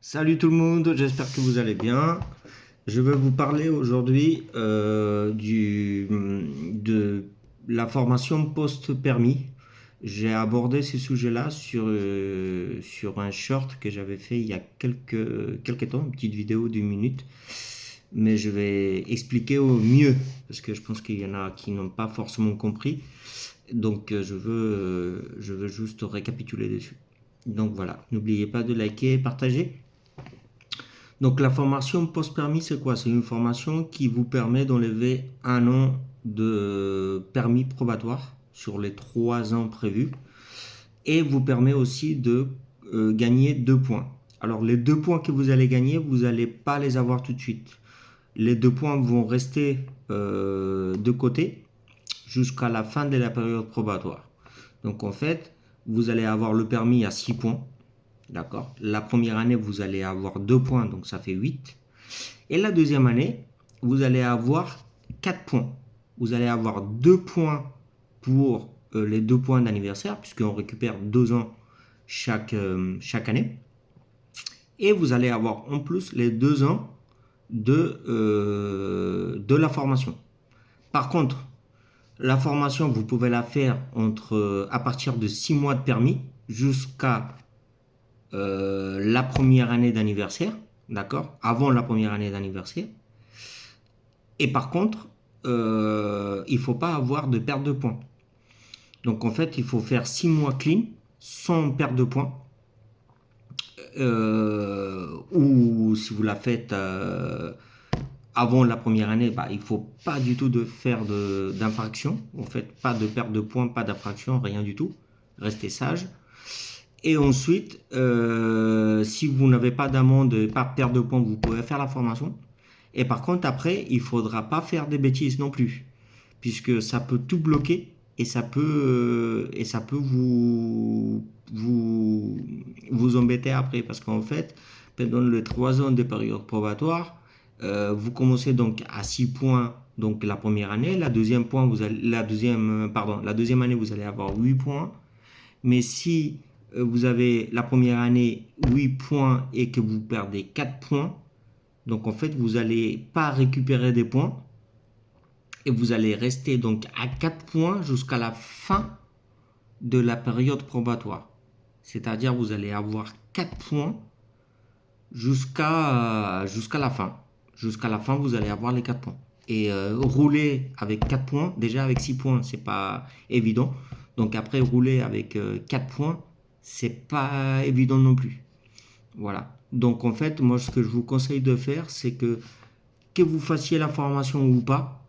Salut tout le monde, j'espère que vous allez bien. Je vais vous parler aujourd'hui de la formation post-permis. J'ai abordé ce sujet-là sur un short que j'avais fait il y a quelques temps, une petite vidéo d'une minute. Mais je vais expliquer au mieux, parce que je pense qu'il y en a qui n'ont pas forcément compris. Donc je veux juste récapituler dessus. Donc voilà, n'oubliez pas de liker et partager. Donc la formation post-permis, c'est quoi? C'est une formation qui vous permet d'enlever un an de permis probatoire sur les 3 ans prévus et vous permet aussi de gagner 2 points. Alors les 2 points que vous allez gagner, vous n'allez pas les avoir tout de suite. Les 2 points vont rester de côté jusqu'à la fin de la période probatoire. Donc en fait, vous allez avoir le permis à 6 points. D'accord. La première année, vous allez avoir 2 points, donc ça fait 8. Et la deuxième année, vous allez avoir 4 points. Vous allez avoir 2 points pour les 2 points d'anniversaire, puisqu'on récupère 2 ans chaque année. Et vous allez avoir en plus les 2 ans de la formation. Par contre, la formation, vous pouvez la faire à partir de 6 mois de permis jusqu'à la première année d'anniversaire, d'accord? Avant la première année d'anniversaire. Et par contre, il ne faut pas avoir de perte de points. Donc en fait, il faut faire 6 mois clean, sans perte de points. Ou si vous la faites avant la première année, bah, il ne faut pas du tout de faire d'infraction. En fait, pas de perte de points, pas d'infraction, rien du tout. Restez sage. Et ensuite, si vous n'avez pas d'amende et pas de perte de points, vous pouvez faire la formation. Et par contre, après, il ne faudra pas faire des bêtises non plus, puisque ça peut tout bloquer et ça peut vous embêter après. Parce qu'en fait, pendant les 3 ans de période probatoire, vous commencez donc à 6 points donc la première année. La deuxième année, vous allez avoir 8 points. Mais si vous avez la première année 8 points et que vous perdez 4 points, donc en fait, vous n'allez pas récupérer des points et vous allez rester donc à 4 points jusqu'à la fin de la période probatoire. C'est-à-dire vous allez avoir 4 points jusqu'à la fin. Jusqu'à la fin, vous allez avoir les 4 points. Et rouler avec 4 points, déjà avec 6 points, c'est pas évident. Donc après, rouler avec 4 points, c'est pas évident non plus. Voilà. Donc en fait, moi, ce que je vous conseille de faire, c'est que vous fassiez la formation ou pas,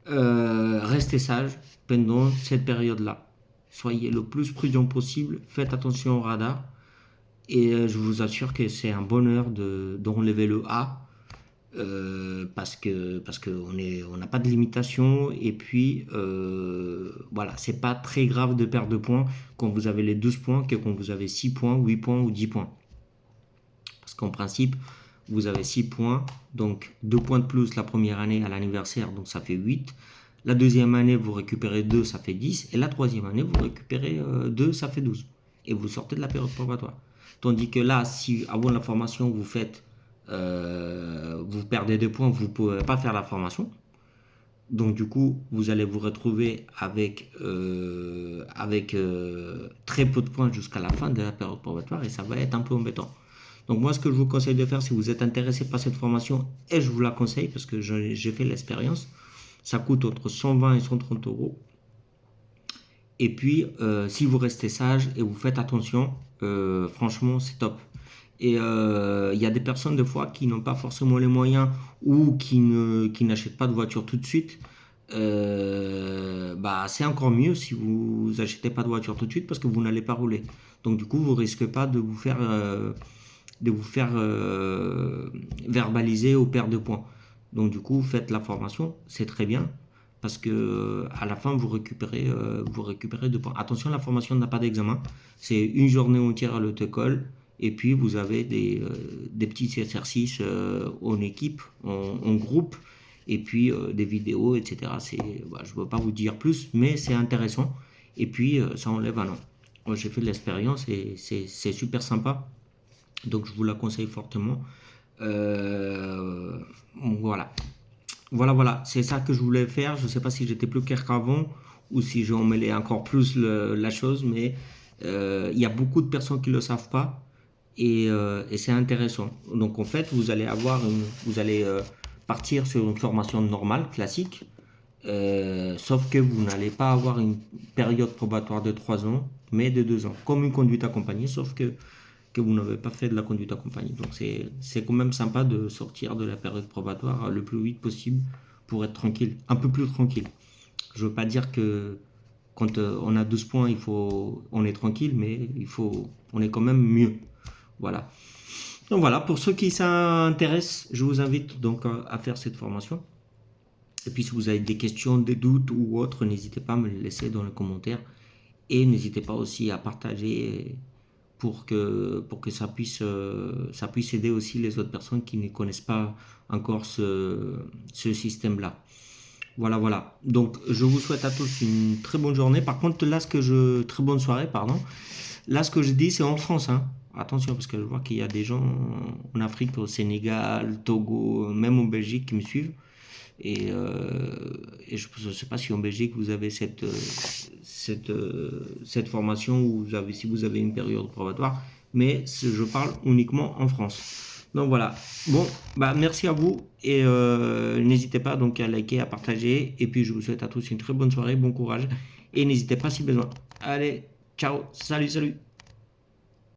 restez sage pendant cette période-là. Soyez le plus prudent possible, faites attention au radar. Et je vous assure que c'est un bonheur d'enlever le A parce qu'on n'a pas de limitation. Et puis, voilà, c'est pas très grave de perdre de points quand vous avez les 12 points que quand vous avez 6 points, 8 points ou 10 points. Parce qu'en principe, vous avez 6 points, donc 2 points de plus la première année à l'anniversaire, donc ça fait 8. La deuxième année, vous récupérez 2, ça fait 10. Et la troisième année, vous récupérez 2, ça fait 12. Et vous sortez de la période probatoire. Tandis que là, si avant la formation, vous perdez 2 points, vous ne pouvez pas faire la formation. Donc du coup, vous allez vous retrouver avec très peu de points jusqu'à la fin de la période probatoire et ça va être un peu embêtant. Donc moi, ce que je vous conseille de faire, si vous êtes intéressé par cette formation, et je vous la conseille parce que j'ai fait l'expérience, ça coûte entre 120 et 130 euros. Et puis, si vous restez sage et vous faites attention, franchement, c'est top. Et il y a des personnes, des fois, qui n'ont pas forcément les moyens ou qui n'achètent pas de voiture tout de suite. Bah, c'est encore mieux si vous n'achetez pas de voiture tout de suite parce que vous n'allez pas rouler. Donc, du coup, vous ne risquez pas de vous faire verbaliser au perte de points. Donc du coup, faites la formation, c'est très bien parce que à la fin vous récupérez 2 points. Attention, la formation n'a pas d'examen, c'est une journée entière à l'auto-école et puis vous avez des petits exercices en équipe, en groupe et puis des vidéos, etc. Je ne peux pas vous dire plus, mais c'est intéressant et puis ça enlève un an. Moi j'ai fait de l'expérience et c'est super sympa. Donc je vous la conseille fortement. Euh, voilà. Voilà, c'est ça que je voulais faire. Je ne sais pas si j'étais plus clair qu'avant ou si j'ai emmêlé encore plus la chose, mais il y a beaucoup de personnes qui ne le savent pas et c'est intéressant. Donc en fait, vous allez partir sur une formation normale, classique, sauf que vous n'allez pas avoir une période probatoire de 3 ans, mais de 2 ans, comme une conduite accompagnée, sauf que vous n'avez pas fait de la conduite accompagnée. Donc c'est quand même sympa de sortir de la période probatoire le plus vite possible pour être tranquille, un peu plus tranquille. Je veux pas dire que quand on a 12 points, on est tranquille, mais on est quand même mieux. Voilà. Donc voilà, pour ceux qui s'intéressent, je vous invite donc à faire cette formation. Et puis si vous avez des questions, des doutes ou autres, n'hésitez pas à me les laisser dans les commentaires. Et n'hésitez pas aussi à partager pour que ça puisse aider aussi les autres personnes qui ne connaissent pas encore ce système-là. Voilà. Donc, je vous souhaite à tous une très bonne journée. Par contre, très bonne soirée, pardon. Là, ce que je dis, c'est en France, hein. Attention, parce que je vois qu'il y a des gens en Afrique, au Sénégal, Togo, même en Belgique qui me suivent. Et je ne sais pas si en Belgique vous avez cette formation ou si vous avez une période probatoire, mais je parle uniquement en France. Donc voilà. Bon, bah merci à vous et n'hésitez pas donc à liker, à partager. Et puis je vous souhaite à tous une très bonne soirée, bon courage et n'hésitez pas si besoin. Allez, ciao, salut.